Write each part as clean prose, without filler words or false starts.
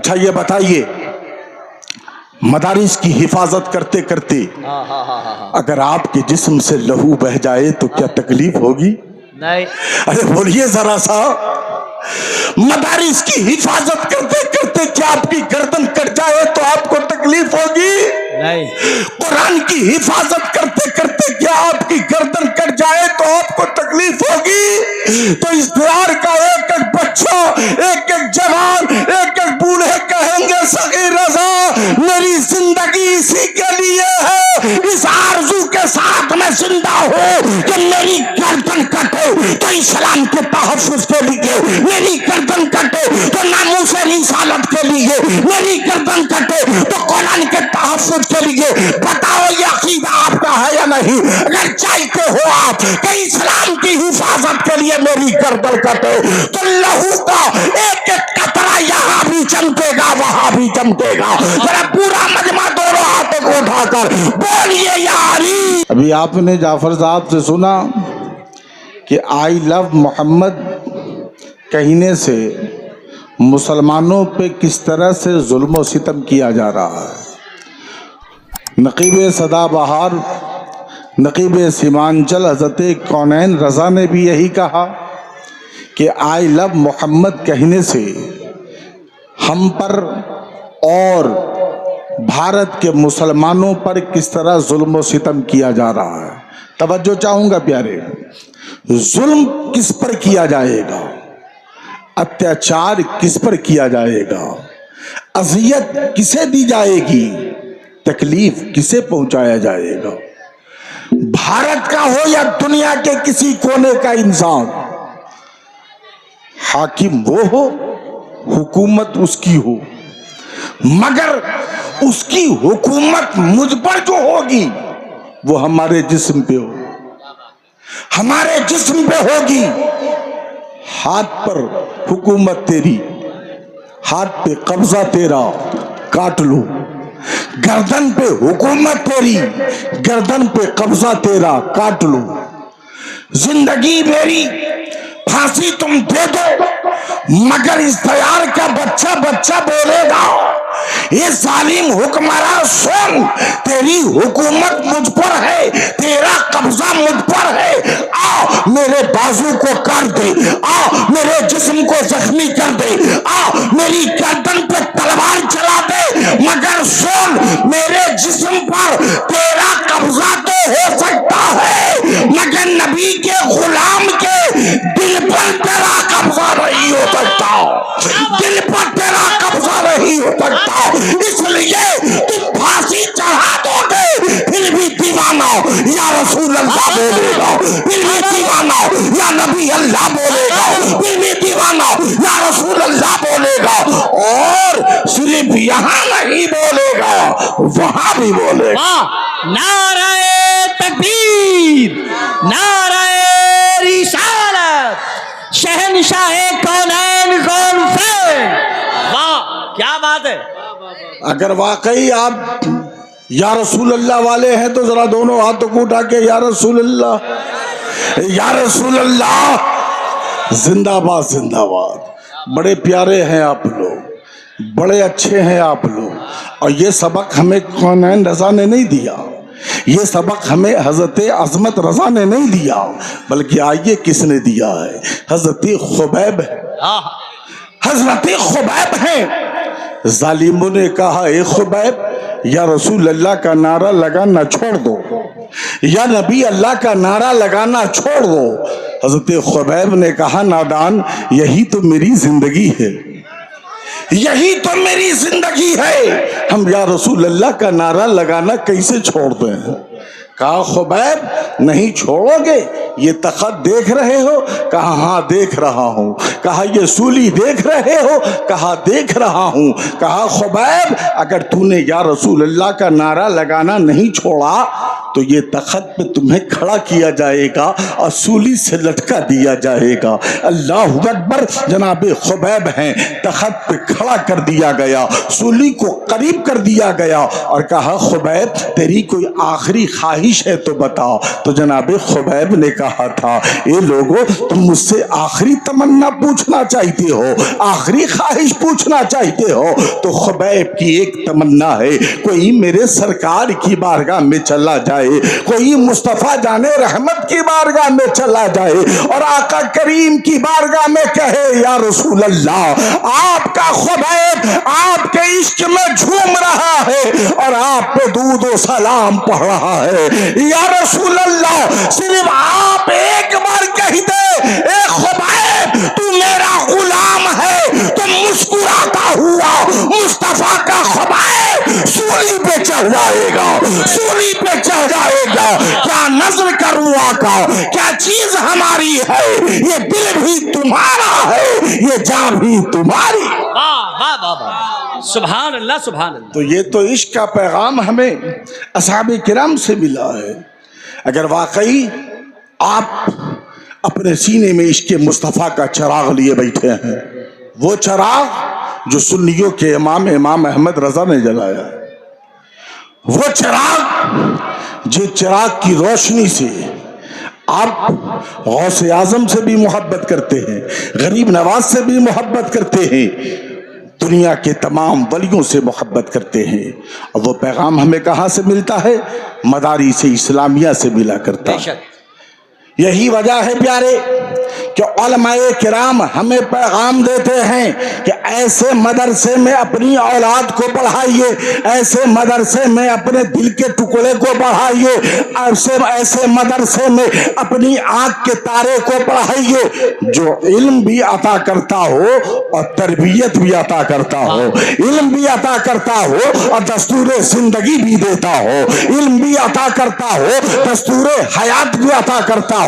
اچھا یہ بتائیے، مدارس کی حفاظت کرتے کرتے اگر آپ کے جسم سے لہو بہ جائے تو کیا تکلیف ہوگی؟ نہیں. ارے بولیے ذرا سا، مدارس کی حفاظت کرتے کرتے کیا آپ کی گردن کٹ جائے تو آپ کو تکلیف ہوگی؟ نہیں. قرآن کی حفاظت کرتے کرتے کیا آپ کی گردن کٹ جائے تو آپ کو تکلیف ہوگی؟ تو اس دیار کا ایک ایک بچہ، ایک ایک جوان، ایک ایک بوڑھے کہیں گے صغیر رضا میری زندگی اسی کے لیے ہے، اس آرزو کے ساتھ میں زندہ ہوں کہ میری گردن کٹے تو اسلام کے تحفظ کے لیے، میری گردن کٹے تو ناموس رسالت کے لیے، میری گردن کٹے تو قرآن کے تحفظ کے لیے. بتاؤ یہ عقیدہ آپ کا ہے یا نہیں؟ اگر چاہتے ہو آپ کہ اسلام کی حفاظت کے لیے میری گردن کٹے تو لہو کا ایک ایک قطرہ یہاں بھی چمکے گا وہاں بھی چمکے گا. ذرا پورا مجمع دونوں ہاتھوں کو اٹھا کر بولیے یا علی. ابھی آپ نے جعفر صاحب سے سنا کہ آئی لو محمد کہنے سے مسلمانوں پہ کس طرح سے ظلم و ستم کیا جا رہا ہے. نقیب سدا بہار، نقیب سیمانچل حضرت کونین رضا نے بھی یہی کہا کہ آئی لو محمد کہنے سے ہم پر اور بھارت کے مسلمانوں پر کس طرح ظلم و ستم کیا جا رہا ہے. توجہ چاہوں گا پیارے، ظلم کس پر کیا جائے گا، اتیاچار کس پر کیا جائے گا، اذیت کسے دی جائے گی، تکلیف کسے پہنچایا جائے گا. بھارت کا ہو یا دنیا کے کسی کونے کا انسان، حاکم وہ ہو، حکومت اس کی ہو، مگر اس کی حکومت مجھ پر جو ہوگی وہ ہمارے جسم پہ ہو، ہمارے جسم پہ ہوگی. ہاتھ پر حکومت تیری، ہاتھ پہ قبضہ تیرا، کاٹ لو. گردن پہ حکومت تیری، گردن پہ قبضہ تیرا، کاٹ لو. زندگی میری، پھانسی تم دے دو، مگر اس دیار کا بچہ بچہ بولے گا یہ ظالم حکمراں سن، تیری حکومت مجھ پر ہے، تیرا قبضہ مجھ پر ہے. آ میرے بازو کو کاٹ دے، آ میرے جسم کو زخمی کر دے، آ میری گردن پہ تلوار چلا دے، مگر سن میرے جسم پر تیرا قبضہ تو ہو سکتا ہے مگر نبی کے غلام کے دل پر تیرا قبضہ نہیں ہو سکتا، دل پر تیرا قبضہ نہیں ہو سکتا. اس لیے تم پھانسی چڑھا دو گے پھر بھی دیوانہ یا رسول اللہ بولے گا، پھر بھی دیوانہ یا نبی اللہ بولے گا، پھر بھی دیوانہ یا رسول اللہ بولے گا. اور صرف یہاں نہیں بولے گا، وہاں بھی بولے گا. نعرہ تکبیر، نعرہ رسالت، شہنشاہ کونین کون سے. واہ کیا بات ہے. اگر واقعی آپ یا رسول اللہ والے ہیں تو ذرا دونوں ہاتھوں کو اٹھا کے یا رسول اللہ، یا رسول اللہ، زندہ باد زندہ باد. بڑے پیارے ہیں آپ لوگ، بڑے اچھے ہیں آپ لوگ. اور یہ سبق ہمیں کونین رضا نے نہیں دیا، یہ سبق ہمیں حضرت عظمت رضا نے نہیں دیا، بلکہ آئیے کس نے دیا ہے، حضرت خبیب ہے. حضرت خبیب ہیں. ظالموں نے کہا اے خبیب یا رسول اللہ کا نعرہ لگانا چھوڑ دو، یا نبی اللہ کا نعرہ لگانا چھوڑ دو. حضرت خبیب نے کہا نادان یہی تو میری زندگی ہے، یہی تو میری زندگی ہے، ہم یا رسول اللہ کا نعرہ لگانا کیسے چھوڑ دیں. کہا خبیب نہیں چھوڑو گے، یہ تخت دیکھ رہے ہو؟ کہا ہاں دیکھ رہا ہوں. کہا یہ سولی دیکھ رہے ہو؟ کہا دیکھ رہا ہوں. کہا خبیب اگر تو نے یا رسول اللہ کا نعرہ لگانا نہیں چھوڑا تو یہ تخت پہ تمہیں کھڑا کیا جائے گا اور سولی سے لٹکا دیا جائے گا۔ اللہ اکبر۔ جناب خبیب ہیں، تخت پہ کھڑا کر دیا گیا، سولی کو قریب کر دیا گیا اور کہا خبیب تیری کوئی آخری خواہش ہے تو بتاؤ۔ تو جناب خبیب نے کہا تھا اے لوگو تم مجھ سے آخری تمنا پوچھنا چاہتے ہو، آخری خواہش پوچھنا چاہتے ہو؟ تو خبیب کی ایک تمنا ہے کوئی میرے سرکار کی بارگاہ میں چلا جائے، کوئی مصطفیٰ جان رحمت کی بارگاہ میں چلا جائے اور آقا کریم کی بارگاہ میں کہے یا رسول اللہ آپ کا خبیب آپ کے عشق میں جھوم رہا ہے اور آپ پہ درود و سلام پڑھ رہا ہے، یا رسول اللہ صرف آپ ایک بار کہہ دے اے خبیب تو میرا غلام ہے، تو مسکراتا ہوا مصطفیٰ کا خبیب سولی پہ چڑھ جائے گا، سولی پہ چڑھ جائے گا۔ کیا نظر کروں آقا، کیا چیز ہماری ہے، یہ دل بھی تمہارا ہے، یہ جان بھی تمہاری۔ واہ واہ واہ واہ، سبحان اللہ سبحان اللہ۔ تو یہ تو عشق کا پیغام ہمیں اصحاب کرام سے ملا ہے۔ اگر واقعی آپ اپنے سینے میں عشق مصطفیٰ کا چراغ لیے بیٹھے ہیں، وہ چراغ جو سنیوں کے امام احمد رضا نے جلایا، وہ چراغ جو چراغ کی روشنی سے آپ غوث اعظم سے بھی محبت کرتے ہیں، غریب نواز سے بھی محبت کرتے ہیں، دنیا کے تمام ولیوں سے محبت کرتے ہیں، اور وہ پیغام ہمیں کہاں سے ملتا ہے؟ مدارس اسلامیہ سے ملا کرتا ہے۔ یہی وجہ ہے پیارے کہ علماء کرام ہمیں پیغام دیتے ہیں کہ ایسے مدرسے میں اپنی اولاد کو پڑھائیے، ایسے مدرسے میں اپنے دل کے ٹکڑے کو پڑھائیے، ایسے مدرسے میں اپنی آنکھ کے تارے کو پڑھائیے جو علم بھی عطا کرتا ہو اور تربیت بھی عطا کرتا ہو، علم بھی عطا کرتا ہو اور دستور زندگی بھی دیتا ہو، علم بھی عطا کرتا ہو، دستور حیات بھی عطا کرتا ہو۔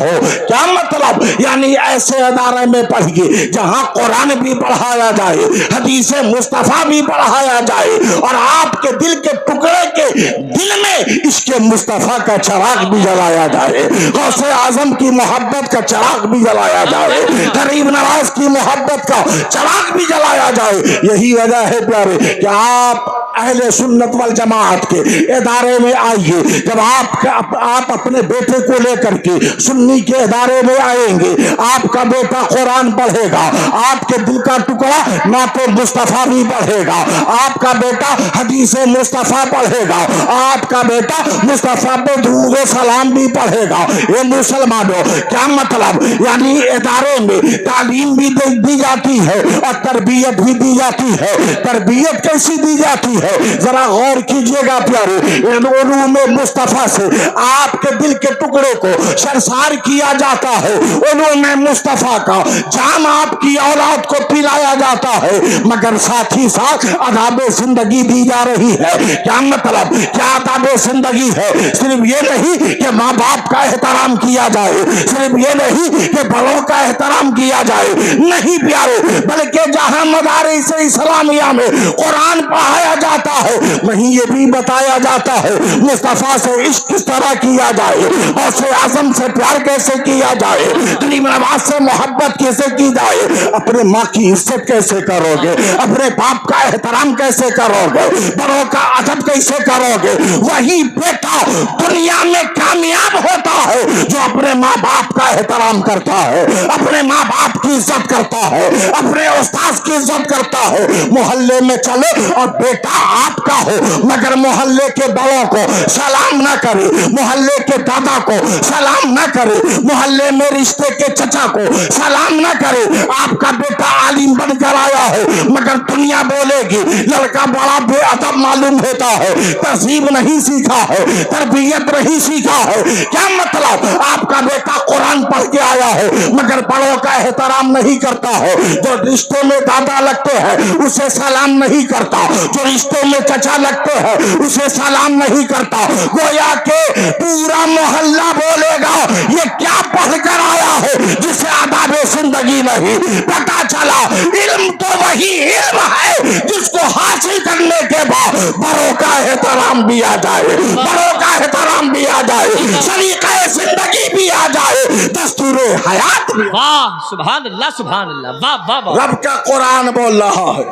کیا مطلب؟ یعنی ایسے ادارے میں پڑھیے جہاں قرآن بھی پڑھایا جائے، حدیث مصطفیٰ بھی پڑھایا جائے اور آپ کے دل کے ٹکڑے کے دل میں اس کے مصطفیٰ کا چراغ بھی جلایا جائے، غوث اعظم کی محبت کا چراغ بھی جلایا جائے، غریب نواز کی محبت کا چراغ بھی جلایا جائے۔ یہی وجہ ہے پیارے کہ آپ اہل سنت والجماعت کے ادارے میں آئیے، جب آپ اپنے بیٹے کو لے کر کے سنی کے ادارے میں آئیں گے، آپ کا بیٹا قرآن پڑھے گا، آپ کے دل کا ٹکڑا نعت مصطفیٰ بھی پڑھے گا، آپ کا بیٹا حدیث مصطفیٰ پڑھے گا، آپ کا بیٹا مصطفیٰ پہ درود و سلام بھی پڑھے گا۔ یہ مسلمانوں کیا مطلب؟ یعنی ادارے میں تعلیم بھی دی جاتی ہے اور تربیت بھی دی جاتی ہے۔ تربیت کیسی دی جاتی ہے ذرا غور کیجئے گا پیارے، علوم مصطفیٰ سے آپ کے دل کے ٹکڑے کو سرسار کیا جاتا ہے، علوم مصطفیٰ کا جام آپ کی اولاد کو پلایا جاتا ہے، مگر ساتھ ہی ساتھ آداب زندگی دی جا رہی ہے۔ کیا مطلب؟ کیا آداب زندگی ہے؟ صرف یہ نہیں کہ ماں باپ کا احترام کیا جائے، صرف یہ نہیں کہ بڑوں کا احترام کیا جائے، نہیں پیارے، بلکہ جہاں مدارس اسلامیہ میں قرآن پڑھایا جاتا ہے وہیں یہ بھی بتایا جاتا ہے مصطفیٰ سے عشق کس طرح کیا جائے، غوث اعظم سے پیار کیسے کیا جائے، غریب نواز سے محبت کیسے کی جائے، اپنے ماں کی عزت کیسے کرو گے، اپنے باپ کا احترام کیسے کرو گے، بڑوں کا ادب کیسے کرو گے۔ وہی بیٹا دنیا میں کامیاب ہوتا ہے جو اپنے ماں باپ کا احترام کرتا ہے، اپنے ماں باپ کی عزت کرتا ہے، اپنے استاذ کی عزت کرتا ہے۔ محلے میں چلے اور بیٹا آپ کا ہو مگر محلے کے بڑوں کو سلام نہ کرے، محلے کے دادا کو سلام نہ کرے، محلے میں رشتے کے چچا کو سلام نہ کرے، آپ کا بیٹا عالم بن کر آیا ہے مگر دنیا بولے گی لڑکا بڑا بے ادب معلوم ہوتا ہے، تہذیب نہیں سیکھا ہے، تربیت نہیں سیکھا ہے۔ کیا مطلب؟ آپ کا بیٹا قرآن پڑھ کے آیا ہے مگر بڑوں کا احترام نہیں کرتا ہے، جو رشتے میں دادا لگتے ہیں اسے سلام نہیں کرتا، جو رشتے میں چچا لگتے ہیں اسے سلام نہیں کرتا، گویا کہ پورا محلہ بولے گا یہ کیا پڑھ کر آیا ہے جسے آداب زندگی نہیں۔ پتہ چلا علم تو وہی علم ہے جس کو حاصل کرنے کے بعد بڑوں کا احترام بھی آ جائے، بڑوں کا احترام بھی آ جائے، سلیقہ زندگی بھی آ جائے، دستور حیات بھی۔ واہ سبحان اللہ سبحان اللہ، واہ واہ واہ۔ رب کا قرآن بول رہا ہے،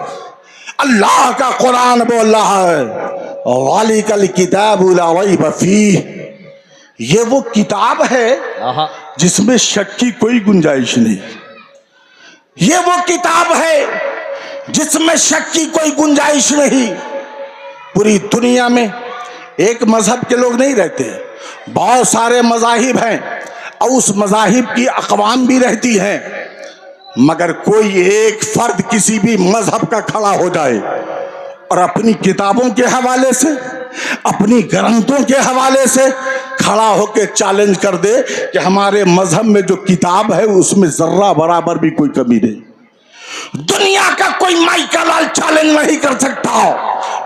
اللہ کا قرآن بول رہا ہے، ذالک الکتاب لا ریب فیہ، یہ وہ کتاب ہے آہا، جس میں شک کی کوئی گنجائش نہیں، یہ وہ کتاب ہے جس میں شک کی کوئی گنجائش نہیں۔ پوری دنیا میں ایک مذہب کے لوگ نہیں رہتے، بہت سارے مذاہب ہیں اور اس مذاہب کی اقوام بھی رہتی ہیں، مگر کوئی ایک فرد کسی بھی مذہب کا کھڑا ہو جائے اور اپنی کتابوں کے حوالے سے، اپنی گرنتھوں کے حوالے سے کھڑا ہو کے چیلنج کر دے کہ ہمارے مذہب میں جو کتاب ہے اس میں ذرہ برابر بھی کوئی کمی نہیں، دنیا کا کوئی مائیکل لال چیلنج نہیں کر سکتا،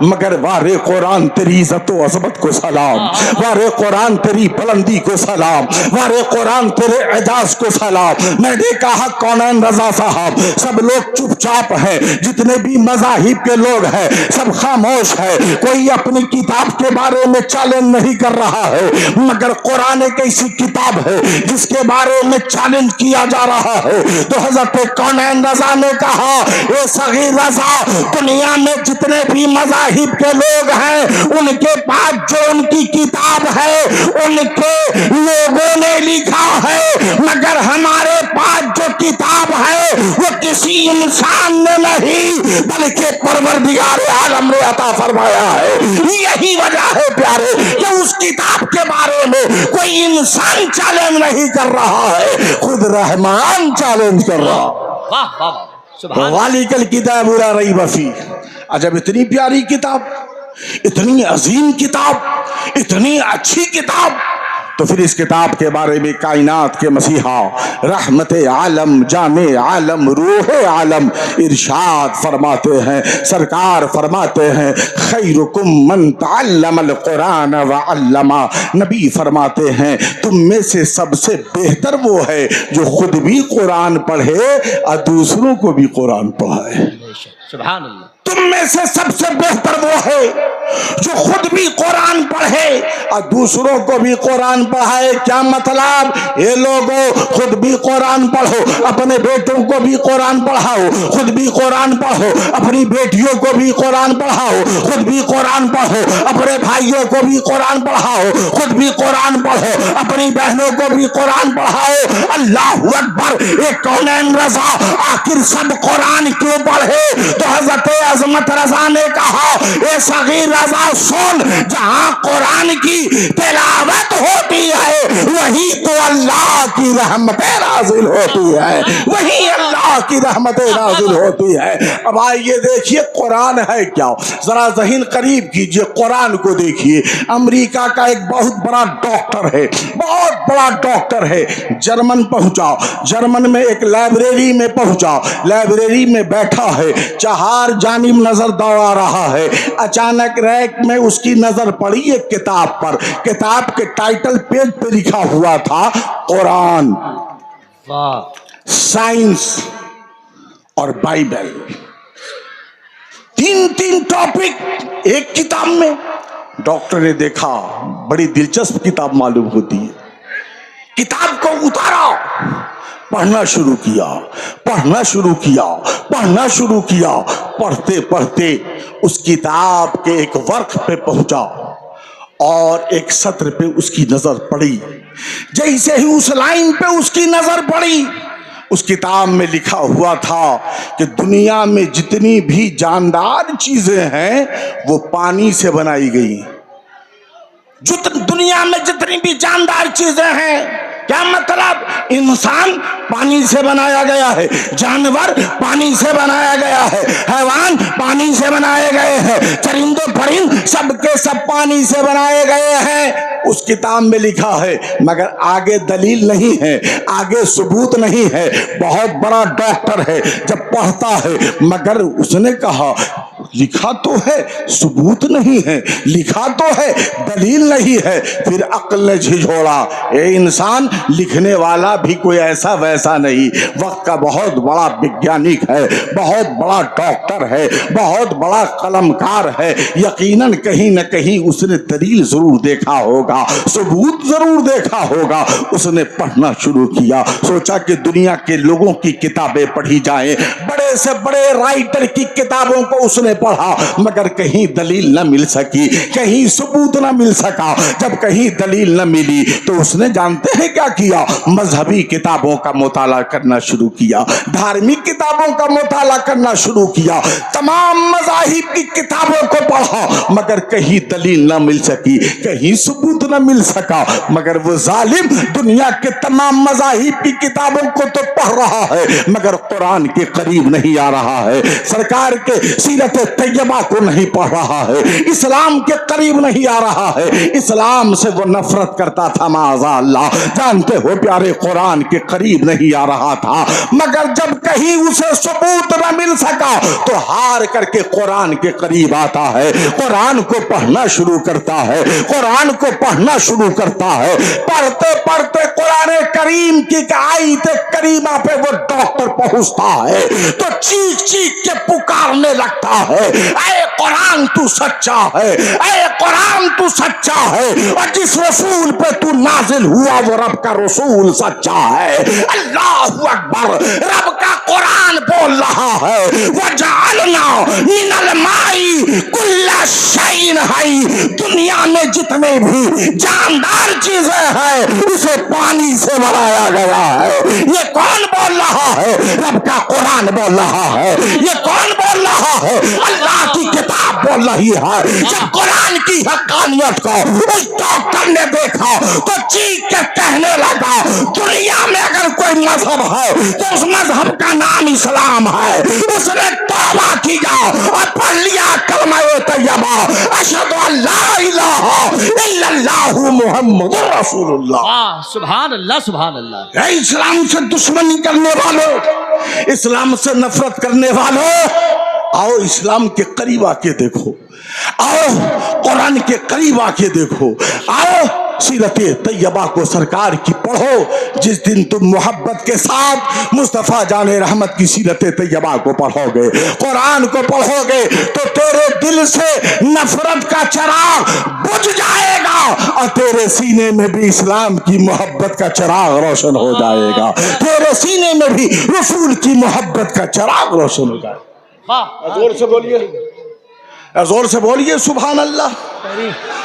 مگر وارے قرآن تیری عزت و عظمت کو سلام، وارے قرآن تیری بلندی کو سلام، وارے قرآن تیرے اعجاز کو سلام۔ میں نے کہا کونین رضا صاحب سب لوگ چپ چاپ ہیں، جتنے بھی مذاہب کے لوگ ہیں سب خاموش ہے، کوئی اپنی کتاب کے بارے میں چیلنج نہیں کر رہا ہے، مگر قرآن ایک ایسی کتاب ہے جس کے بارے میں چیلنج کیا جا رہا ہے۔ تو حضرت کونین رضا نے کہا اے صغیر رضا، دنیا میں جتنے بھی مذاہب کے لوگ ہیں ان کے پاس جو ان کی کتاب ہے ان کے لوگوں نے لکھا ہے، مگر ہمارے پاس جو کتاب ہے وہ کسی انسان نے نہیں بلکہ پروردگار عالم نے عطا فرمایا ہے۔ یہی وجہ ہے پیارے کہ اس کتاب کے بارے میں کوئی انسان چیلنج نہیں کر رہا ہے، خود رحمان چیلنج کر رہا۔ واہ واہ سبحان ذالک الکتاب لا ریب فیہ، عجب اتنی پیاری کتاب، اتنی عظیم کتاب، اتنی اچھی کتاب، تو پھر اس کتاب کے بارے میں کائنات کے مسیحا رحمت عالم جان عالم روح عالم ارشاد فرماتے ہیں، سرکار فرماتے ہیں خیرکم من تعلم القرآن وعلما، نبی فرماتے ہیں تم میں سے سب سے بہتر وہ ہے جو خود بھی قرآن پڑھے اور دوسروں کو بھی قرآن پڑھائے۔ سبحان اللہ، تم میں سے سب سے بہتر وہ ہے جو خود بھی قرآن پڑھے اور دوسروں کو بھی قرآن پڑھائے۔ کیا مطلب؟ یہ لوگوں خود بھی قرآن پڑھو، اپنے بیٹوں کو بھی قرآن پڑھاؤ، خود بھی قرآن پڑھو، اپنی بیٹیوں کو بھی قرآن پڑھاؤ، خود بھی قرآن پڑھو، اپنے بھائیوں کو بھی قرآن پڑھاؤ، خود بھی قرآن پڑھو، اپنی بہنوں کو بھی قرآن پڑھاؤ۔ اللہ اکبر! ایک کونین رضا آخر سب قرآن کیوں پڑھے؟ تو حضرت عظمت رضا نے کہا اے صغیر رضا سن، جہاں قرآن کی تلاوت ہوتی ہے وہی تو اللہ کی رحمتیں نازل ہوتی ہے، وہی اللہ کی رحمتیں نازل ہوتی ہے۔ اب آئیے دیکھیے قرآن ہے کیا، ذرا ذہن قریب کیجئے، قرآن کو دیکھیے۔ امریکہ کا ایک بہت بڑا ڈاکٹر ہے، بہت بڑا ڈاکٹر ہے، جرمن پہنچا، جرمن میں ایک لائبریری میں پہنچا، لائبریری میں بیٹھا ہے، چہار جانب نظر دوڑا رہا ہے، اچانک ریک میں اس کی نظر پڑی ایک کتاب پر، کتاب کے ٹائٹل پیج پہ لکھا ہوا تھا قرآن، واہ سائنس اور بائبل، تین ٹاپک ایک کتاب میں۔ ڈاکٹر نے دیکھا بڑی دلچسپ کتاب معلوم ہوتی ہے، کتاب کو اتارا، پڑھنا شروع کیا، پڑھنا شروع کیا، پڑھنا شروع کیا، پڑھتے پڑھتے اس کتاب کے ایک ورق پہ پہنچا اور ایک سطر پہ اس کی نظر پڑی۔ جیسے ہی اس لائن پہ اس کی نظر پڑی، اس کتاب میں لکھا ہوا تھا کہ دنیا میں جتنی بھی جاندار چیزیں ہیں وہ پانی سے بنائی گئی، دنیا میں جتنی بھی جاندار چیزیں ہیں، کیا مطلب؟ انسان پانی سے بنایا گیا ہے، جانور پانی سے بنایا گیا ہے، حیوان پانی سے بنائے گئے ہیں، چرند و پرند سب کے سب پانی سے بنائے گئے ہیں، اس کتاب میں لکھا ہے، مگر آگے دلیل نہیں ہے، آگے ثبوت نہیں ہے۔ بہت بڑا ڈاکٹر ہے، جب پڑھتا ہے، مگر اس نے کہا لکھا تو ہے ثبوت نہیں ہے، لکھا تو ہے دلیل نہیں ہے، پھر عقل نے جھنجھوڑا اے انسان لکھنے والا بھی کوئی ایسا ویسا نہیں، وقت کا بہت بڑا وگیانک ہے، بہت بڑا ڈاکٹر ہے، بہت بڑا قلمکار ہے، یقیناً کہیں نہ کہیں اس نے دلیل ضرور دیکھا ہوگا، ثبوت ضرور دیکھا ہوگا، اس نے پڑھنا شروع کیا، سوچا کہ دنیا کے لوگوں کی کتابیں پڑھی جائیں، بڑے سے بڑے رائٹر کی کتابوں کو اس نے پڑھا، مگر کہیں دلیل نہ مل سکی، کہیں ثبوت نہ مل سکا، جب کہیں دلیل نہ ملی تو اس نے جانتے ہیں کیا کیا؟ مذہبی کتابوں کا مطالعہ کرنا شروع کیا، دھارمک کتابوں کا مطالعہ کرنا شروع کیا، تمام مذاہب کی کتابوں کو پڑھا، مگر کہیں دلیل نہ مل سکی، کہیں ثبوت نہ مل سکا، مگر وہ ظالم دنیا کے تمام مذاہب کی کتابوں کو تو پڑھ رہا ہے مگر قرآن کے قریب نہیں آ رہا ہے، سرکار کے سیرت طیبہ کو نہیں پڑھ رہا ہے، اسلام کے قریب نہیں آ رہا ہے، اسلام سے وہ نفرت کرتا تھا معاذ اللہ، جانتے ہو پیارے قرآن کے قریب نہیں آ رہا تھا، مگر جب کہیں اسے ثبوت نہ مل سکا تو ہار کر کے قرآن کے قریب آتا ہے، قرآن کو پڑھنا شروع کرتا ہے، قرآن کو پڑھنا شروع کرتا ہے، پڑھتے پڑھتے قرآن کریم کی آیت کریمہ پہ وہ ڈاکٹر پہنچتا ہے تو چیخ چیخ کے پکارنے لگتا ہے، اے قرآن تو سچا ہے، اے قرآن تو سچا ہے، اور جس رسول پہ تو نازل ہوا وہ رب کا رسول سچا ہے، اللہ اکبر، رب کا قرآن بول رہا ہے، وَجَعَلْنَا مِنَ الْمَاءِ كُلَّ شَيْءٍ حَيٍّ، دنیا میں جتنے بھی جاندار چیزیں ہیں اسے پانی سے بنایا گیا ہے، یہ کون بول رہا ہے؟ رب کا قرآن بول رہا ہے، یہ کون بول رہا ہے؟ اللہ کی کتاب بول رہی ہے، جب قرآن کی حقانیت کو اس ڈاکٹر نے دیکھا تو چیخ کے کہنے لگا دنیا میں اگر کوئی مذہب ہے تو اس مذہب کا نام اسلام ہے، اس نے توبہ کیا اور پڑھ لیا کلمہ طیبہ اشہد ان لا الہ الا اللہ محمد رسول اللہ، سبحان اللہ سبحان اللہ۔ اے اسلام سے دشمنی کرنے والوں، اسلام سے نفرت کرنے والوں، آؤ اسلام کے قریب آ کے دیکھو، آؤ قرآن کے قریب آ کے دیکھو، آؤ سیرت طیبہ کو سرکار کی پڑھو، جس دن تم محبت کے ساتھ مصطفیٰ جان رحمت کی سیرت طیبہ کو پڑھو گے، قرآن کو پڑھو گے تو تیرے دل سے نفرت کا چراغ بجھ جائے گا اور تیرے سینے میں بھی اسلام کی محبت کا چراغ روشن ہو جائے گا، تیرے سینے میں بھی رسول کی محبت کا چراغ روشن ہو جائے گا۔ زور سے بولیے، زور سے بولیے سبحان اللہ،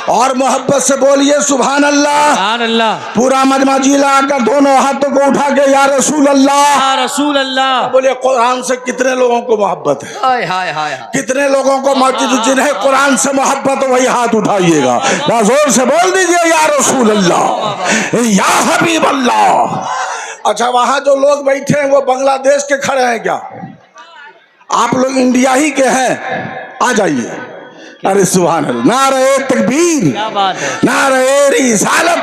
اور محبت سے بولیے سبحان اللہ، سبحان اللہ، پورا مجمع جیلا کر دونوں ہاتھوں کو اٹھا کے یا رسول اللہ، یا رسول اللہ، بولے قرآن سے کتنے لوگوں کو محبت ہے؟ ہائے ہائے ہائے، کتنے لوگوں کو مسجد جنہیں قرآن سے محبت وہی ہاتھ اٹھائیے گا، یا زور سے بول دیجئے یا رسول اللہ، یا حبیب اللہ۔ اچھا وہاں جو لوگ بیٹھے ہیں وہ بنگلہ دیش کے کھڑے ہیں کیا؟ آپ لوگ انڈیا ہی کے ہیں؟ آ جائیے، ارے سبحان اللہ، نعرہ تکبیر، کیا بات ہے، نعرہ رسالت،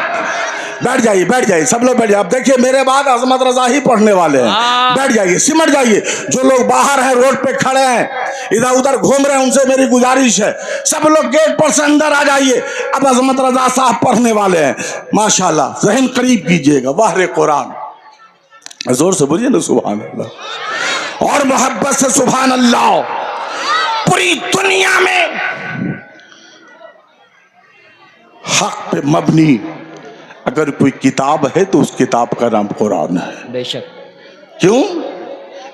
بیٹھ جائیے بیٹھ جائیے سب لوگ بیٹھ جائیے، اب دیکھیے میرے بعد عظمت رضا ہی پڑھنے والے ہیں، بیٹھ جائیے سمٹ جائیے، جو لوگ باہر ہیں روڈ پہ کھڑے ہیں ادھر ادھر گھوم رہے ہیں ان سے میری گزارش ہے سب لوگ گیٹ پر سے اندر آ جائیے، اب عظمت رضا صاحب پڑھنے والے ہیں، ماشاءاللہ ذہن قریب کیجئے گا، بحر قرآن، زور سے بولیے نا سبحان اللہ، اور محبت سے سبحان اللہ۔ پوری دنیا میں حق پہ مبنی اگر کوئی کتاب ہے تو اس کتاب کا نام قرآن ہے، بے شک، کیوں؟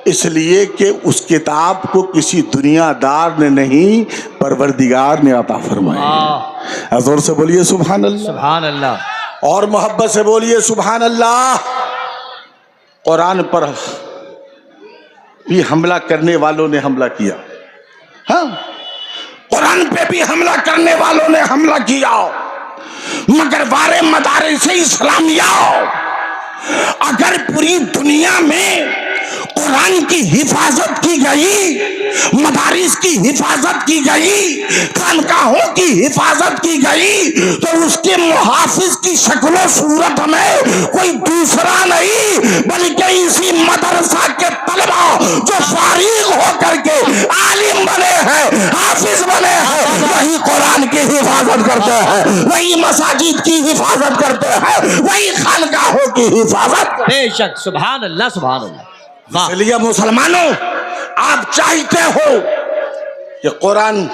اس لیے کہ اس کتاب کو کسی دنیا دار نے نہیں پروردگار نے عطا فرمایا، زور سے بولیے سبحان اللہ، سبحان اللہ، اور محبت سے بولیے سبحان اللہ۔ قرآن پر بھی حملہ کرنے والوں نے حملہ کیا، ہاں قرآن پہ بھی حملہ کرنے والوں نے حملہ کیا، مگر وارے مدارس اسلامیہ اگر پوری دنیا میں قرآن کی حفاظت کی گئی مدارس کی حفاظت کی گئی، خانقاہوں کی حفاظت کی گئی، تو اس کے محافظ کی شکل و صورت میں کوئی دوسرا نہیں بلکہ اسی مدرسہ کے طلبہ جو فارغ ہو کر کے عالم بنے ہیں، حافظ بنے ہیں، وہی قرآن کی حفاظت کرتے ہیں، وہی مساجد کی حفاظت کرتے ہیں، وہی خانقاہوں کی حفاظت کرتے ہیں۔ بے شک، سبحان اللہ سبحان اللہ۔ واہ اس لیے مسلمانوں، آپ چاہتے ہو کہ قرآن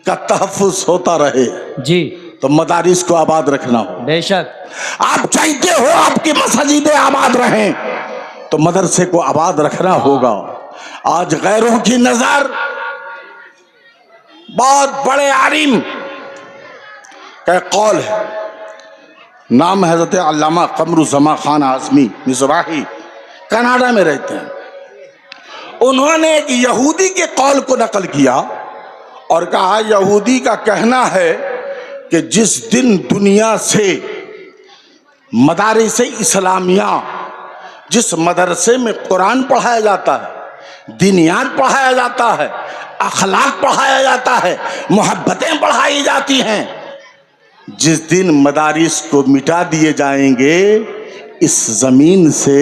کا تحفظ ہوتا رہے جی، تو مدارس کو آباد رکھنا ہو، بے شک، آپ چاہتے ہو آپ کی مساجدیں آباد رہیں تو مدرسے کو آباد رکھنا ہوگا۔ آج غیروں کی نظر، بہت بڑے عالم کا قول ہے، نام حضرت علامہ قمر الزمان خان اعظمی مصباحی، کینیڈا میں رہتے ہیں۔ انہوں نے ایک یہودی کے قول کو نقل کیا اور کہا یہودی کا کہنا ہے کہ جس دن دنیا سے مدارس اسلامیہ، جس مدرسے میں قرآن پڑھایا جاتا ہے، دینیات پڑھایا جاتا ہے، اخلاق پڑھایا جاتا ہے، محبتیں پڑھائی جاتی ہیں، جس دن مدارس کو مٹا دیے جائیں گے اس زمین سے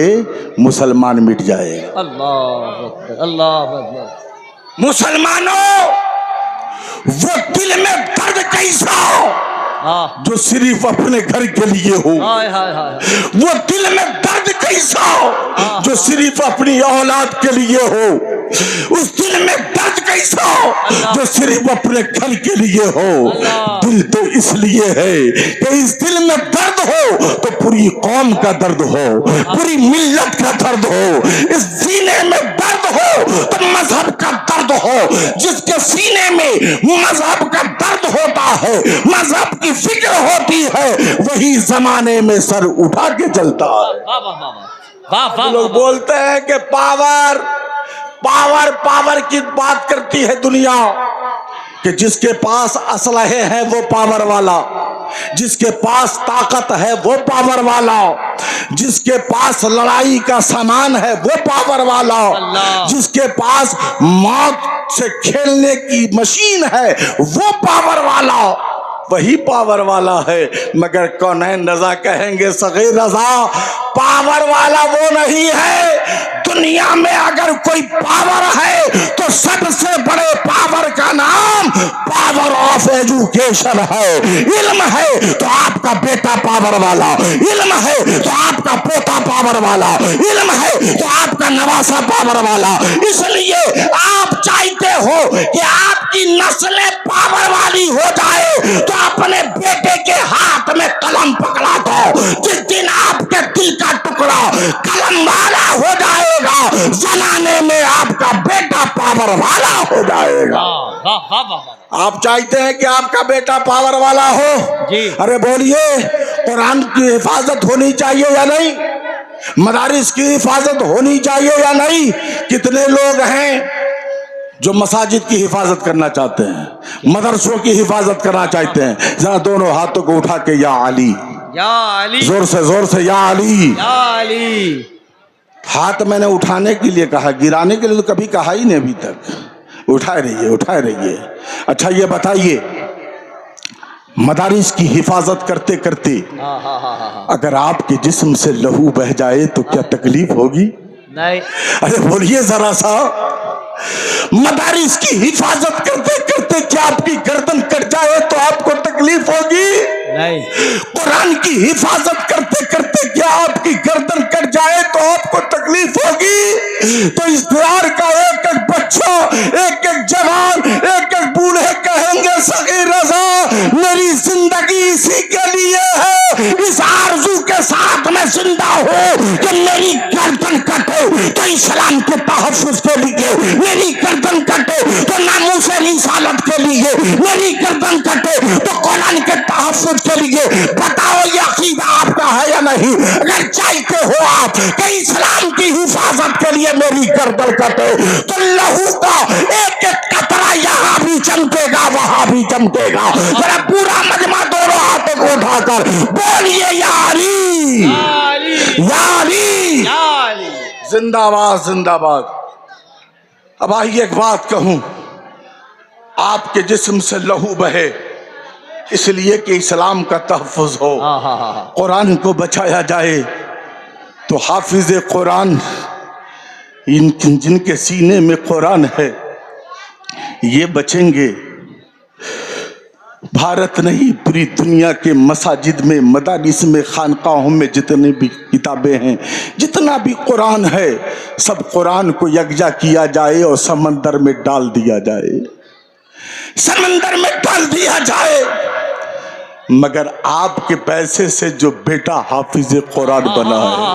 مسلمان مٹ جائے گا۔ اللہ اکبر اللہ اکبر۔ مسلمانوں، وہ دل میں درد کیسا ہاں، جو صرف اپنے گھر کے لیے ہو، ہائے ہائے ہائے، وہ دل میں درد کیسا جو صرف اپنی اولاد کے لیے ہو، اس دل میں درد کیسا جو صرف اپنے گھر کے لیے ہو۔ دل تو اس لیے ہے کہ اس دل میں درد ہو تو پوری قوم کا درد ہو، پوری ملت کا درد ہو، اس سینے میں درد ہو تو مذہب کا درد ہو، جس کے سینے میں مذہب کا درد ہوتا ہے، مذہب کی فکر ہوتی ہے، وہی زمانے میں سر اٹھا کے چلتا ہے۔ واہ واہ واہ واہ واہ لوگ بولتے ہیں کہ پاور پاور پاور کی بات کرتی ہے دنیا، کہ جس کے پاس اسلحے ہیں وہ پاور والا، جس کے پاس طاقت ہے وہ پاور والا، جس کے پاس لڑائی کا سامان ہے وہ پاور والا، جس کے پاس موت سے کھیلنے کی مشین ہے وہ پاور والا، وہی پاور والا ہے۔ مگر کونین رضا کہیں گے صغیر رضا پاور والا وہ نہیں ہے، دنیا میں اگر کوئی پاور ہے تو سب سے بڑے پاور کا نام پاور آف ایجوکیشن ہے۔ علم ہے تو آپ کا بیٹا پاور والا، علم ہے تو آپ کا پوتا پاور والا، علم ہے تو آپ کا نواسا پاور والا۔ اس لیے آپ چاہتے ہو کہ آپ کی نسل پاور والی ہو جائے تو اپنے بیٹے کے ہاتھ میں قلم پکڑا دو، جس دن آپ کے دل کا ٹکڑا قلم والا ہو جائے گا، زمانے میں آپ کا بیٹا پاور والا ہو جائے گا۔ واہ واہ واہ۔ آپ چاہتے ہیں کہ آپ کا بیٹا پاور والا ہو؟ جی، ارے بولیے، قرآن کی حفاظت ہونی چاہیے یا نہیں؟ مدارس کی حفاظت ہونی چاہیے یا نہیں؟ کتنے لوگ ہیں جو مساجد کی حفاظت کرنا چاہتے ہیں، مدرسوں کی حفاظت کرنا چاہتے ہیں؟ ذرا دونوں ہاتھوں کو اٹھا کے یا علی، یا علی، زور سے یا علی۔ یا علی۔ ہاتھ میں نے اٹھانے کے لیے کہا، گرانے کے لیے تو کبھی کہا ہی نہیں ابھی تک۔ اٹھائے رہیے۔ اچھا یہ بتائیے، مدارس کی حفاظت کرتے کرتے اگر آپ کے جسم سے لہو بہ جائے تو کیا تکلیف ہوگی؟ نہیں، ارے بولیے ذرا سا، مدارس کی حفاظت کرتے کرتے کیا آپ کی گردن کٹ جائے تو آپ کو تکلیف ہوگی؟ نہیں، قرآن کی حفاظت کرتے کرتے کیا آپ کی گردن کٹ جائے تو آپ کو تکلیف ہوگی؟ تو اس دیار کا ایک ایک بچہ، ایک ایک جوان، ایک ایک بوڑھے کہیں گے صغیر رضا میری زندگی اسی کے لیے ہے، اس آرزو کے ساتھ میں زندہ ہوں کہ میری گردن کٹے تو اسلام کے تحفظ کے لیے، میری گردن کٹے تو ناموس رسالت کے لیے، میری گردن کٹے تو قرآن کے تحفظ کے لیے۔ بتاؤ یہ عقیدہ آپ کا ہے یا نہیں؟ اگر چاہتے ہو آپ کہ اسلام کی حفاظت کے لیے میری گردن کٹے تو لہو کا ایک ایک قطرہ یہاں بھی چمکے گا وہاں بھی چمکے گا۔ ذرا پورا مجمع دونوں ہاتھوں کو اٹھا کر بولیے یا علی، یا علی، یا علی۔ زندہ باد زندہ باد۔ اب آئیے ایک بات کہوں، آپ کے جسم سے لہو بہے اس لیے کہ اسلام کا تحفظ ہو، قرآن کو بچایا جائے، تو حافظ قرآن جن کے سینے میں قرآن ہے یہ بچیں گے۔ بھارت نہیں، پوری دنیا کے مساجد میں، مدارس میں، خانقاہوں میں جتنی بھی کتابیں ہیں، جتنا بھی قرآن ہے، سب قرآن کو یکجا کیا جائے اور سمندر میں ڈال دیا جائے، سمندر میں ڈال دیا جائے۔ مگر آپ کے پیسے سے جو بیٹا حافظ قرآن بنا ہے،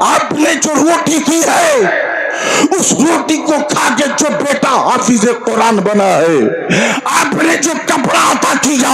آپ نے جو روٹی کی ہے اس روٹی کو کھا کے جو بیٹا حافظ قرآن بنا ہے، آپ نے جو کپڑا عطا کیا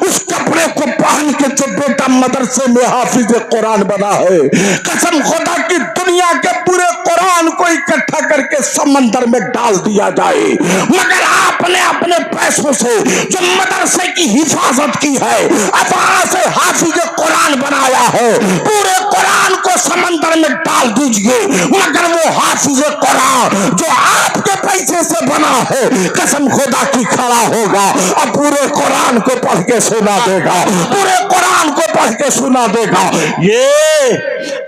اس کپڑے کو پہن کے جو بیٹا مدرسے میں حافظ قرآن بنا ہے، قسم خدا کی دنیا کے پورے قرآن کو اکٹھا کر کے سمندر میں ڈال دیا جائے، مگر آپ نے اپنے پیسوں سے جو مدرسے کی حفاظت کی ہے، افعا سے حافظ قرآن بنایا ہے، پورے قرآن کو سمندر میں ڈال دیجئے، مگر وہ حافظ قرآن جو آپ کے پیسے سے بنا ہے، قسم خدا کی کھڑا ہوگا اور پورے قرآن کو پڑھ کے سنا دے گا، پورے قرآن کو پڑھ کے سنا دے گا۔ یہ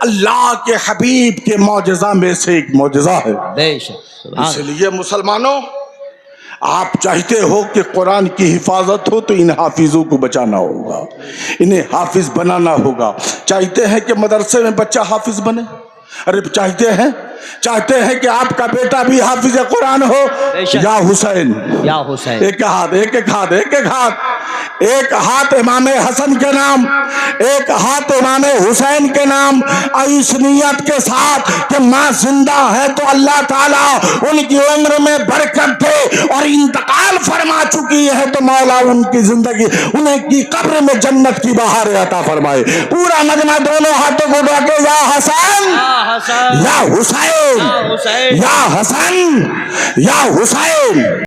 اللہ کے حبیب کے معجزہ میں سے ایک معجزہ ہے۔ اس لیے مسلمانوں، آپ چاہتے ہو کہ قرآن کی حفاظت ہو تو ان حافظوں کو بچانا ہوگا، انہیں حافظ بنانا ہوگا۔ چاہتے ہیں کہ مدرسے میں بچہ حافظ بنے؟ ارے چاہتے ہیں کہ آپ کا بیٹا بھی حافظ قرآن ہو؟ یا حسین، یا حسین، ایک ہاتھ امام حسن کے نام، ایک ہاتھ امام حسین کے نام، اور اس نیت کے ساتھ کہ ماں زندہ ہے تو اللہ تعالیٰ ان کی عمر میں برکت دے، اور انتقال فرما چکی ہے تو مولا ان کی زندگی، انہیں کی قبر میں جنت کی بہاریں عطا فرمائے۔ پورا نغمہ دونوں ہاتھوں کو اٹھا کے یا حسن، یا حسین، یا حسن، یا حسین۔